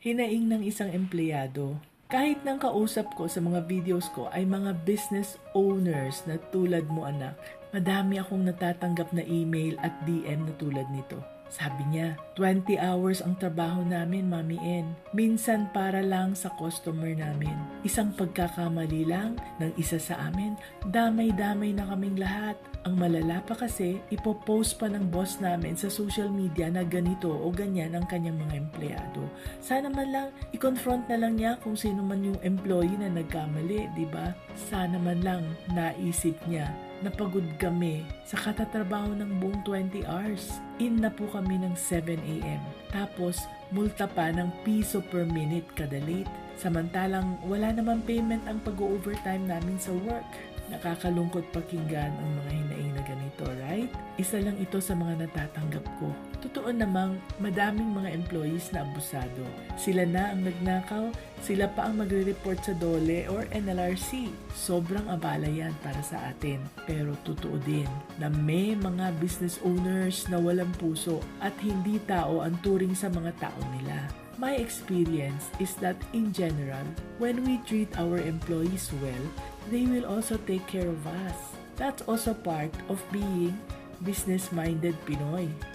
Hinaing ng isang empleyado. Kahit nang kausap ko sa mga videos ko ay mga business owners na tulad mo anak, madami akong natatanggap na email at DM na tulad nito. Sabi niya, 20 hours ang trabaho namin, Mami N. Minsan para lang sa customer namin. Isang pagkakamali lang ng isa sa amin, damay-damay na kaming lahat. Ang malala pa kasi, ipopost pa ng boss namin sa social media na ganito o ganyan ang kanyang mga empleyado. Sana man lang, i-confront na lang niya kung sino man yung employee na nagkamali, di ba? Sana man lang naisip niya. Napagod kami sa katatrabaho ng buong 20 hours. In na po kami ng 7 a.m. Tapos, multa pa ng piso per minute kada late. Samantalang wala naman payment ang pag-overtime namin sa work. Nakakalungkot pakinggan ang mga hinaing na ganito, right? Isa lang ito sa mga natatanggap ko. Totoo namang madaming mga employees na abusado. Sila na ang nagnakaw, sila pa ang magre-report sa DOLE or NLRC. Sobrang abala yan para sa atin. Pero totoo din na may mga business owners na walang puso at hindi tao ang turing sa mga tao nila. My experience is that in general, when we treat our employees well, they will also take care of us. That's also part of being business-minded Pinoy.